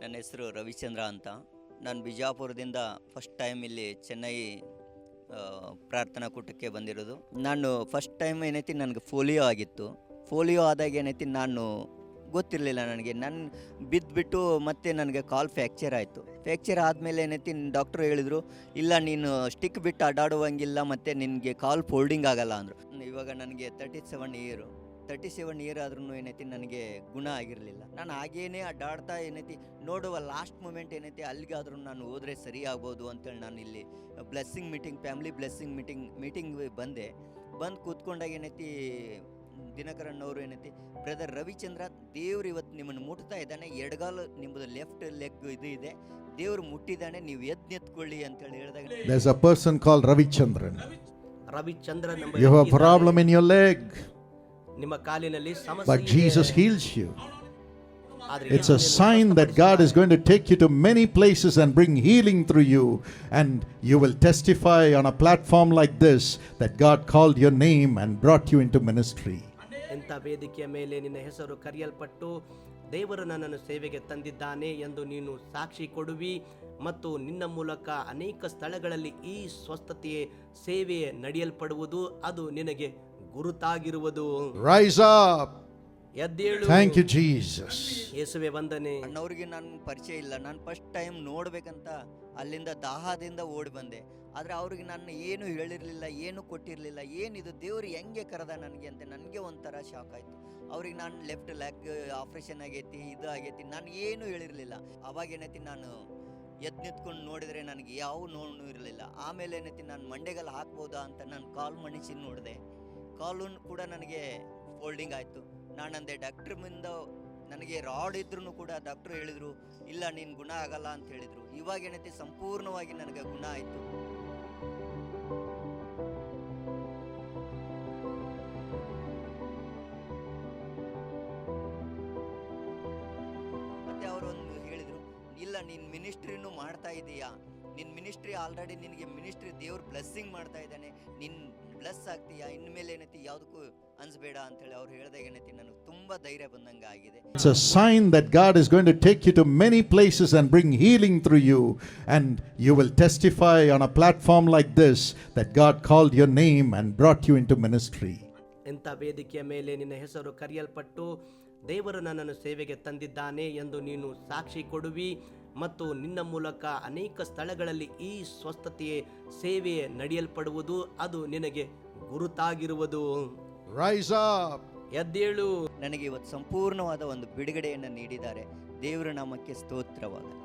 ನನ್ನ ಹೆಸರು ರವಿಚಂದ್ರ ಅಂತ. ನಾನು ಬಿಜಾಪುರದಿಂದ ಫಸ್ಟ್ ಟೈಮ್ ಇಲ್ಲಿ ಚೆನ್ನೈ ಪ್ರಾರ್ಥನಾ ಕೂಟಕ್ಕೆ ಬಂದಿರೋದು. ನಾನು ಫಸ್ಟ್ ಟೈಮ್ ಏನೈತಿ ನನಗೆ ಫೋಲಿಯೋ ಆಗಿತ್ತು. ಫೋಲಿಯೋ ಆದಾಗ ಏನೈತಿ ನಾನು ಗೊತ್ತಿರಲಿಲ್ಲ, ನಾನು ಬಿದ್ದುಬಿಟ್ಟು ಮತ್ತೆ ನನಗೆ ಕಾಲ್ ಫ್ರ್ಯಾಕ್ಚರ್ ಆಯಿತು. ಫ್ರ್ಯಾಕ್ಚರ್ ಆದಮೇಲೆ ಏನೈತಿ ಡಾಕ್ಟ್ರು ಹೇಳಿದರು, ಇಲ್ಲ ನೀನು ಸ್ಟಿಕ್ ಬಿಟ್ಟು ಅಡ್ಡಾಡುವಂಗಿಲ್ಲ ಮತ್ತು ನಿನಗೆ ಕಾಲ್ ಫೋಲ್ಡಿಂಗ್ ಆಗಲ್ಲ ಅಂದರು. ಇವಾಗ ನನಗೆ 37 ಇಯರ್ ಆದ್ರೂ ಏನೈತಿ ನನಗೆ ಗುಣ ಆಗಿರಲಿಲ್ಲ. ನಾನು ಹಾಗೇನೇ ಅಡ್ಡಾಡ್ತಾ ಏನೈತಿ ನೋಡುವ ಲಾಸ್ಟ್ ಮೂಮೆಂಟ್ ಏನೈತಿ ಅಲ್ಲಿಗಾದ್ರೂ ನಾನು ಹೋದರೆ ಸರಿ ಆಗ್ಬೋದು ಅಂತೇಳಿ ನಾನು ಇಲ್ಲಿ ಫ್ಯಾಮಿಲಿ ಬ್ಲೆಸ್ಸಿಂಗ್ ಮೀಟಿಂಗ್ ಬಂದು ಕೂತ್ಕೊಂಡಾಗ ಏನೈತಿ ದಿನಕರನ್ ಅವರು ಏನೈತಿ, ಬ್ರದರ್ ರವಿಚಂದ್ರ, ದೇವ್ರು ಇವತ್ತು ನಿಮ್ಮನ್ನು ಮುಟ್ತಾ ಇದ್ದಾನೆ, ಎಡಗಾಲು ನಿಮ್ಮದು ಲೆಫ್ಟ್ ಲೆಗ್ ಇದೆ, ದೇವ್ರು ಮುಟ್ಟಿದ್ದಾನೆ, ನೀವು ಎತ್ಕೊಳ್ಳಿ ಅಂತೇಳಿ ಹೇಳಿದಾಗ there's a person called Ravichandran. Ravichandran You have a problem in your leg, ನಿಮ್ಮ ಕಾಲಿನಲ್ಲಿ ಸಮಸ್ಯೆ but Jesus heals you. ಆದ್ರೆ It's a sign that God is going to take you to many places and bring healing through you, and you will testify on a platform like this that God called your name and brought you into ministry. ಇಂಥ ವೇದಿಕೆಯ ಮೇಲೆ ನಿನ್ನ ಹೆಸರು ಕರೆಯಲ್ಪಟ್ಟು ದೇವರು ನನ್ನನ್ನು ಸೇವೆಗೆ ತಂದಿದ್ದಾನೆ ಎಂದು ನೀನು ಸಾಕ್ಷಿ ಕೊಡುವಿ ಮತ್ತು ನಿನ್ನ ಮೂಲಕ ಅನೇಕ ಸ್ಥಳಗಳಲ್ಲಿ ಈ ಸ್ವಸ್ಥತೆಯ ಸೇವೆ ನಡೆಯಲ್ಪಡುವುದು, ಅದು ನಿನಗೆ ಗುರುತಾಗಿರುವುದು. Rise up. ಎದ್ದೇಳು. Thank you, Jesus. ಯೇಸುವೆ ವಂದನೆ. ಅಣ್ಣವ್ರಿಗೆ ನಾನು ಪರಿಚಯ ಇಲ್ಲ, ನಾನು ಫಸ್ಟ್ ಟೈಮ್ ನೋಡ್ಬೇಕಂತ ಅಲ್ಲಿಂದ ದಾಹದಿಂದ ಓಡಿ ಬಂದೆ. ಆದರೆ ಅವ್ರಿಗೆ ನಾನು ಏನು ಹೇಳಿರಲಿಲ್ಲ, ಏನು ಕೊಟ್ಟಿರಲಿಲ್ಲ. ಏನಿದು ದೇವ್ರು ಹೆಂಗೆ ಕರೆದ ನನಗೆ ಅಂತ ನನಗೆ ಒಂಥರ ಶಾಕ್ ಆಯಿತು. ಅವ್ರಿಗೆ ನಾನು ಲೆಫ್ಟ್ ಲೆಗ್ ಆಪ್ರೇಷನ್ ಆಗೈತಿ, ಇದು ಆಗೈತಿ, ನಾನು ಏನು ಹೇಳಿರಲಿಲ್ಲ. ಅವಾಗ ಏನೈತಿ ನಾನು ನಿಂತ್ಕೊಂಡು ನೋಡಿದರೆ ನನಗೆ ಯಾವ ನೋವು ಇರಲಿಲ್ಲ. ಆಮೇಲೆ ಏನೈತಿ ನಾನು ಮಂಡೆಗಲ್ಲಿ ಹಾಕ್ಬೋದಾ ಅಂತ ನಾನು ಕಾಲ್ ಮಣಿಸಿ ನೋಡಿದೆ. ಕಾಲು ಕೂಡ ನನಗೆ ಫೋಲ್ಡಿಂಗ್ ಆಯಿತು. ನಾನಂದೆ ಡಾಕ್ಟ್ರ್ ಮುಂದೆ ನನಗೆ ರಾಡ್ ಇದ್ರೂ ಕೂಡ ಡಾಕ್ಟ್ರು ಹೇಳಿದರು, ಇಲ್ಲ ನೀನು ಗುಣ ಆಗಲ್ಲ ಅಂತ ಹೇಳಿದರು. ಇವಾಗ ಏನೈತಿ ಸಂಪೂರ್ಣವಾಗಿ ನನಗೆ ಗುಣ ಆಯಿತು. ಮತ್ತೆ ಅವರೊಂದು ಹೇಳಿದರು, ಇಲ್ಲ ನೀನು ಮಿನಿಸ್ಟ್ರಿನೂ ಮಾಡ್ತಾ ಇದೀಯಾ, ನಿನ್ನ ಮಿನಿಸ್ಟ್ರಿ ಆಲ್ರೆಡಿ ನಿನಗೆ ದೇವ್ರು ಬ್ಲೆಸ್ಸಿಂಗ್ ಮಾಡ್ತಾ ಇದ್ದಾನೆ, ನಿನ್ನ ಬ್ಲೆಸ್ ಆಗ್ತೀಯಾ, ಇನ್ಮೇಲೆ ಏನೈತಿ ಯಾವುದಕ್ಕೂ ಅನ್ಸ್ಬೇಡ ಅಂತೇಳಿ ಅವ್ರು ಹೇಳಿದಾಗ ಏನೈತಿ ನನಗೆ ತುಂಬ ಧೈರ್ಯ ಬಂದಂಗೆ ಆಗಿದೆ. It's a sign that God is going to take you to many places and bring healing through you, and you will testify on a platform like this that God called your name and brought you into ministry. ಇಂಥ ವೇದಿಕೆಯ ಮೇಲೆ ನಿನ್ನ ಹೆಸರು ಕರೆಯಲ್ಪಟ್ಟು ದೇವರು ನನ್ನನ್ನು ಸೇವೆಗೆ ತಂದಿದ್ದಾನೆ ಎಂದು ನೀನು ಸಾಕ್ಷಿ ಕೊಡುವಿ ಮತ್ತು ನಿನ್ನ ಮೂಲಕ ಅನೇಕ ಸ್ಥಳಗಳಲ್ಲಿ ಈ ಸ್ವಸ್ಥತೆಯ ಸೇವೆ ನಡೆಯಲ್ಪಡುವುದು, ಅದು ನಿನಗೆ ಗುರುತಾಗಿರುವುದು. Rise up. ಎದ್ದೇಳು. ನನಗೆ ಇವತ್ತು ಸಂಪೂರ್ಣವಾದ ಒಂದು ಬಿಡುಗಡೆಯನ್ನು ನೀಡಿದ್ದಾರೆ. ದೇವರ ನಾಮಕ್ಕೆ ಸ್ತೋತ್ರವಾಗಲಿ.